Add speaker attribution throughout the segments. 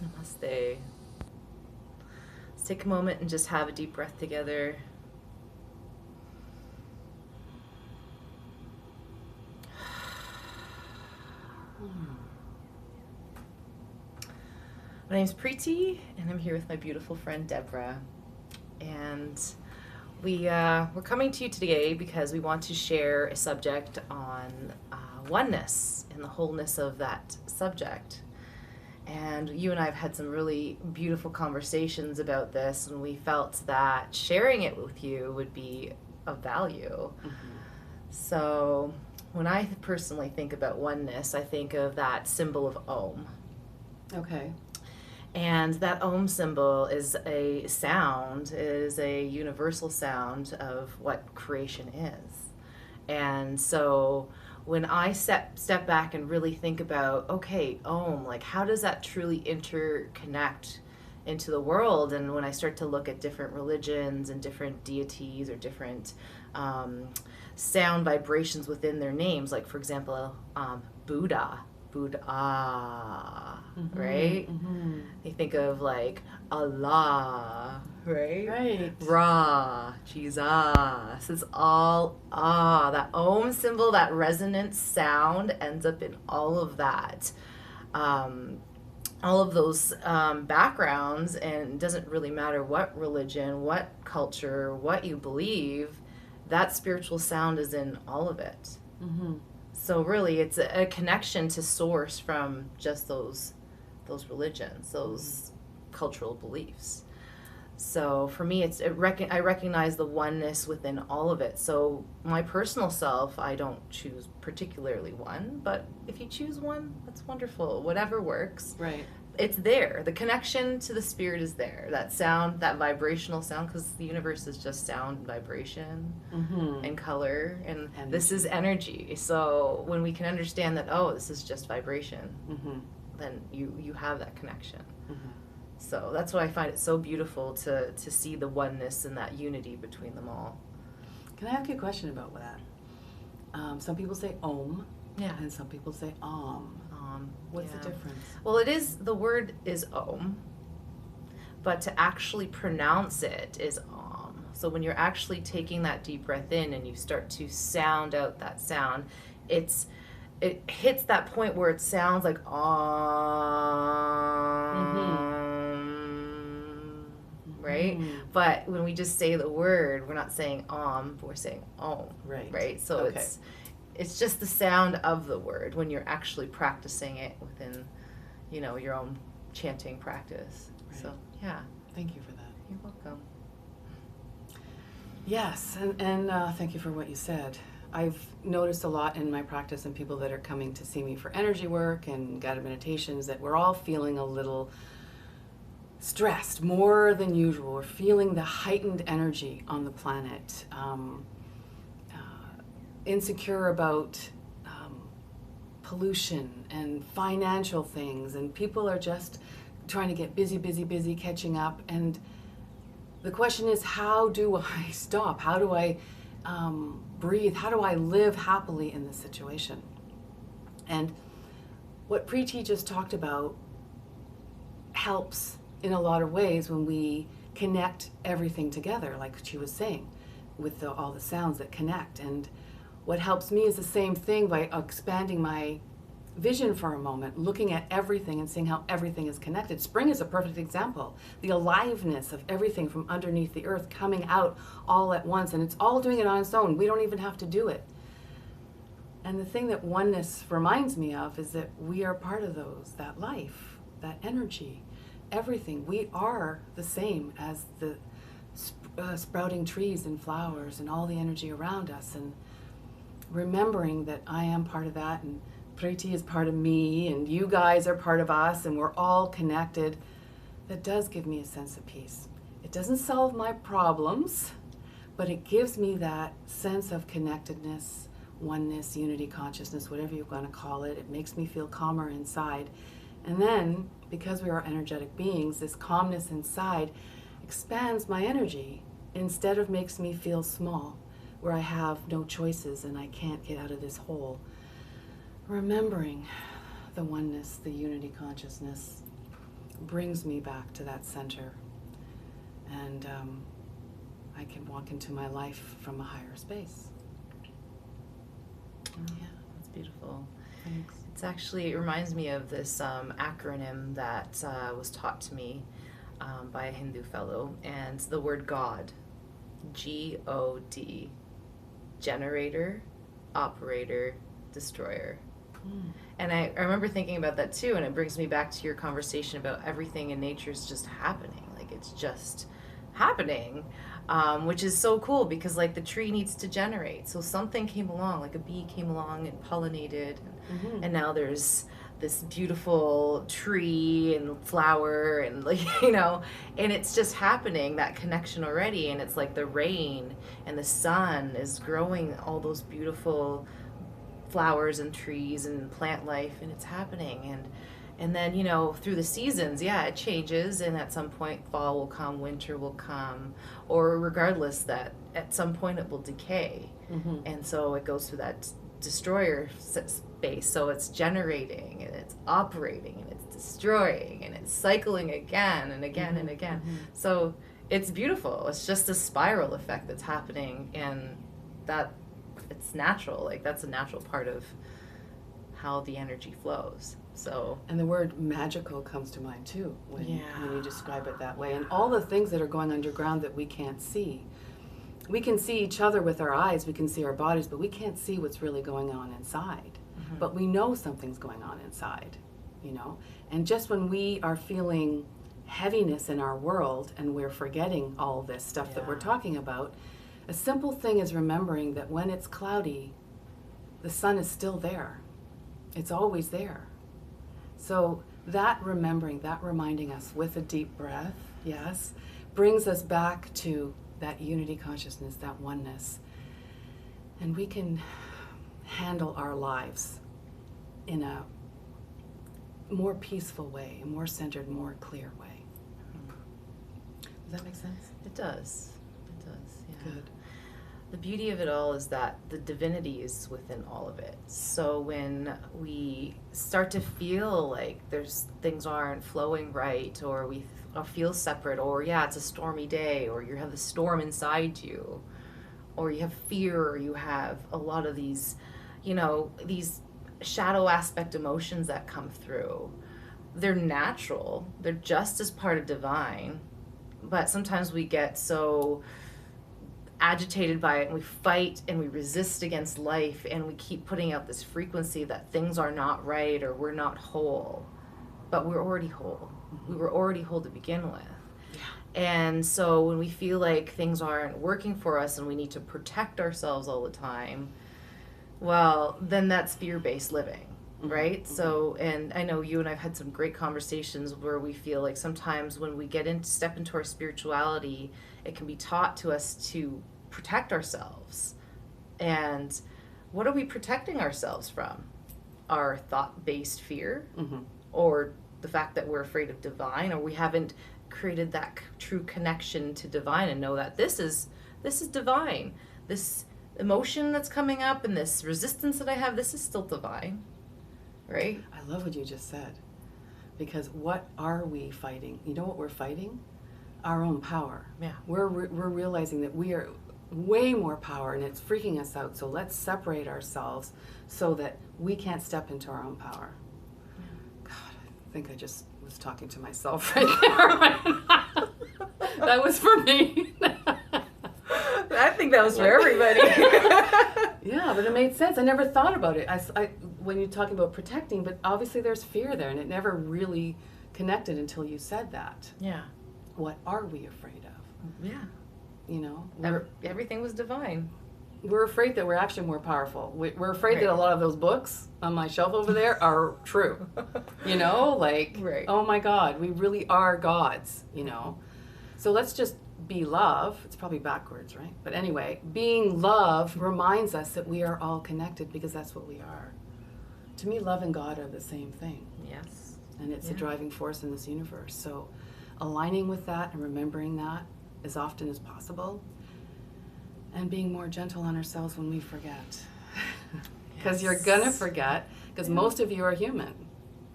Speaker 1: Namaste. Let's take a moment and just have a deep breath together. My name's Preeti, and I'm here with my beautiful friend Deborah. And we're coming to you today because we want to share a subject on oneness and the wholeness of that subject. And you and I have had some really beautiful conversations about this, and we felt that sharing it with you would be of value. Mm-hmm. So when I personally think about oneness, I think of that symbol of Om.
Speaker 2: Okay.
Speaker 1: And that Om symbol is a sound, is a universal sound of what creation is. And so when I step back and really think about, okay, Om, like how does that truly interconnect into the world? And when I start to look at different religions and different deities or different sound vibrations within their names, like for example, Buddha,
Speaker 2: Mm-hmm,
Speaker 1: right?
Speaker 2: Mm-hmm.
Speaker 1: You think of like Allah, right?
Speaker 2: Right.
Speaker 1: Ra, Jesus. It's all that Om symbol, that resonant sound ends up in all of that. All of those backgrounds, and it doesn't really matter what religion, what culture, what you believe, that spiritual sound is in all of it.
Speaker 2: Mm-hmm.
Speaker 1: So really, it's a connection to source from just those religions, those cultural beliefs. So for me, I recognize the oneness within all of it. So my personal self, I don't choose particularly one, but if you choose one, that's wonderful. Whatever works.
Speaker 2: Right.
Speaker 1: It's there. The connection to the spirit is there. That sound, that vibrational sound, because the universe is just sound and vibration
Speaker 2: Mm-hmm.
Speaker 1: and color, and
Speaker 2: Energy.
Speaker 1: This is energy. So when we can understand that, oh, this is just vibration,
Speaker 2: Mm-hmm.
Speaker 1: then you have that connection.
Speaker 2: Mm-hmm.
Speaker 1: So that's why I find it so beautiful to see the oneness and that unity between them all.
Speaker 2: Can I ask you a question about that? Some people say Om,
Speaker 1: Yeah.
Speaker 2: and some people say Om. What's
Speaker 1: Yeah.
Speaker 2: the difference?
Speaker 1: Well, the word is Om, but to actually pronounce it is Om. So when you're actually taking that deep breath in and you start to sound out that sound, it hits that point where it sounds like Om, right?
Speaker 2: Mm-hmm.
Speaker 1: But when we just say the word, we're not saying Om, but we're saying Om,
Speaker 2: Right.
Speaker 1: So
Speaker 2: Okay.
Speaker 1: it's just the sound of the word when you're actually practicing it within, your own chanting practice.
Speaker 2: Right.
Speaker 1: So, yeah.
Speaker 2: Thank you for that.
Speaker 1: You're welcome.
Speaker 2: Yes, and thank you for what you said. I've noticed a lot in my practice and people that are coming to see me for energy work and guided meditations that we're all feeling a little stressed, more than usual. We're feeling the heightened energy on the planet, insecure about pollution and financial things, and people are just trying to get busy, catching up. And the question is, how do I stop? How do I breathe? How do I live happily in this situation? And what Preeti just talked about helps in a lot of ways when we connect everything together, like she was saying, with all the sounds that connect. And what helps me is the same thing by expanding my vision for a moment, looking at everything and seeing how everything is connected. Spring is a perfect example. The aliveness of everything from underneath the earth coming out all at once, and it's all doing it on its own. We don't even have to do it. And the thing that oneness reminds me of is that we are part of that life, that energy, everything. We are the same as the sprouting trees and flowers and all the energy around us. And remembering that I am part of that, and Preeti is part of me, and you guys are part of us, and we're all connected, that does give me a sense of peace. It doesn't solve my problems, but it gives me that sense of connectedness, oneness, unity, consciousness, whatever you want to call it. It makes me feel calmer inside. And then, because we are energetic beings, this calmness inside expands my energy instead of makes me feel small, where I have no choices and I can't get out of this hole. Remembering the oneness, the unity consciousness, brings me back to that center. And I can walk into my life from a higher space.
Speaker 1: Yeah, that's beautiful.
Speaker 2: Thanks.
Speaker 1: It reminds me of this acronym that was taught to me by a Hindu fellow, and the word God, God, generator, operator, destroyer. And I remember thinking about that too, and it brings me back to your conversation about everything in nature is just happening. Like, it's just happening, which is so cool because, like, the tree needs to generate. So something came along, like a bee came along and pollinated, and now there's this beautiful tree and flower and, like, you know, and it's just happening, that connection already. And it's like the rain and the sun is growing all those beautiful flowers and trees and plant life, and it's happening. And then, you know, through the seasons, yeah, it changes, and at some point fall will come, winter will come, or regardless, that at some point it will decay. And so it goes through that destroyer space. So it's generating and it's operating and it's destroying and it's cycling again and again and again. So it's beautiful. It's just a spiral effect that's happening, and that it's natural. Like, that's a natural part of how the energy flows. So,
Speaker 2: and the word magical comes to mind too when you describe it that way. And all the things that are going underground that we can't see. We can see each other with our eyes, we can see our bodies, but we can't see what's really going on inside. But we know something's going on inside, you know. And just when we are feeling heaviness in our world and we're forgetting all this stuff that we're talking about, a simple thing is remembering that when it's cloudy, the sun is still there. It's always there. So that remembering, that reminding us with a deep breath, yes, brings us back to that unity consciousness, that oneness. And we can handle our lives in a more peaceful way, a more centered, more clear way. Does that make sense?
Speaker 1: it does. It does, yeah.
Speaker 2: Good.
Speaker 1: The beauty of it all is that the divinity is within all of it. So when we start to feel like things aren't flowing right, or we feel separate, or it's a stormy day, or you have the storm inside you, or you have fear, or you have a lot of these, you know, these shadow aspect emotions that come through, they're natural. They're just as part of divine. But sometimes we get so agitated by it, and we fight and we resist against life, and we keep putting out this frequency that things are not right or we're not whole. But we're already whole. We were already whole to begin with. And so when we feel like things aren't working for us and we need to protect ourselves all the time, well, then that's fear-based living, right? So, and I know you and I've had some great conversations where we feel like sometimes when we step into our spirituality, it can be taught to us to protect ourselves. And what are we protecting ourselves from? Our thought-based fear, or the fact that we're afraid of divine, or we haven't created that true connection to divine and know that this is divine. This emotion that's coming up and this resistance that I have, this is still divine, right?
Speaker 2: I love what you just said, because what are we fighting? You know what we're fighting? Our own power.
Speaker 1: Yeah.
Speaker 2: We're realizing that we are way more power, and it's freaking us out. So let's separate ourselves so that we can't step into our own power. God, I think I just was talking to myself right there. That was for me.
Speaker 1: I think that was for everybody.
Speaker 2: Yeah, but it made sense. I never thought about it. When you're talking about protecting, but obviously there's fear there, and it never really connected until you said that.
Speaker 1: Yeah.
Speaker 2: What are we afraid of?
Speaker 1: Yeah.
Speaker 2: You know?
Speaker 1: Everything was divine.
Speaker 2: We're afraid that we're actually more powerful. We're afraid that a lot of those books on my shelf over there are true. You know? Like, oh my God, we really are gods, you know? So let's just be love. It's probably backwards, right? But anyway, being love reminds us that we are all connected, because that's what we are. To me, love and God are the same thing.
Speaker 1: Yes.
Speaker 2: And it's a driving force in this universe. So aligning with that and remembering that as often as possible, and being more gentle on ourselves when we forget. Because you're gonna forget, because most of you are human,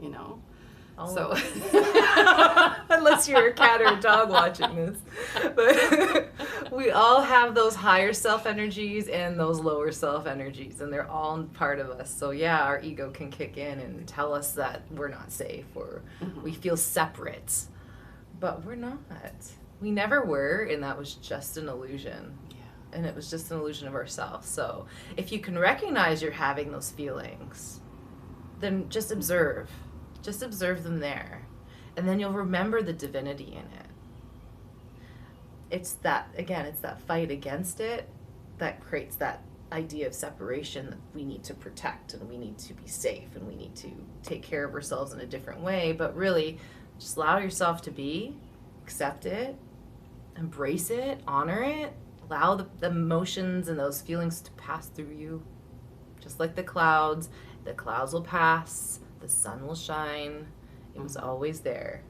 Speaker 2: you know. So
Speaker 1: unless you're a cat or a dog watching this, but we all have those higher self energies and those lower self energies, and they're all part of us. So yeah, our ego can kick in and tell us that we're not safe, or we feel separate, but we're not. We never were, and that was just an illusion. And it was just an illusion of ourselves. So if you can recognize you're having those feelings, then just observe. Just observe them there. And then you'll remember the divinity in it. It's that, again, it's that fight against it that creates that idea of separation that we need to protect and we need to be safe and we need to take care of ourselves in a different way. But really, just allow yourself to be, accept it, embrace it, honor it. Allow the emotions and those feelings to pass through you. Just like the clouds will pass, the sun will shine. It was always there.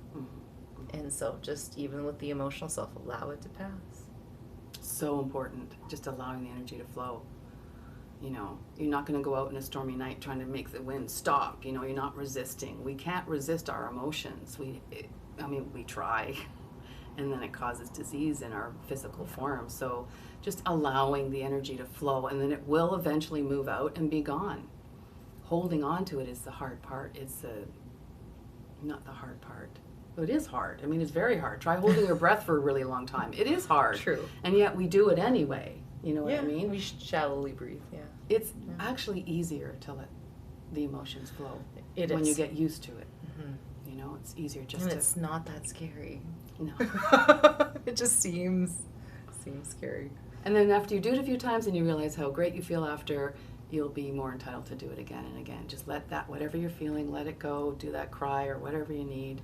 Speaker 1: And so just even with the emotional self, allow it to pass.
Speaker 2: So important, just allowing the energy to flow. You know, you're not going to go out in a stormy night trying to make the wind stop. You know, you're not resisting. We can't resist our emotions. We try. And then it causes disease in our physical form. So just allowing the energy to flow, and then it will eventually move out and be gone. Holding on to it is the hard part. It's not the hard part. It is hard. I mean, it's very hard. Try holding your breath for a really long time. It is hard.
Speaker 1: True.
Speaker 2: And yet we do it anyway. You know what I mean?
Speaker 1: We should shallowly breathe,
Speaker 2: It's actually easier to let the emotions flow.
Speaker 1: It
Speaker 2: when
Speaker 1: is.
Speaker 2: you get used to it. You know, it's easier just
Speaker 1: and it's not that scary.
Speaker 2: No.
Speaker 1: It just seems scary.
Speaker 2: And then after you do it a few times and you realize how great you feel after, you'll be more entitled to do it again and again. Just let that, whatever you're feeling, let it go. Do that cry or whatever you need.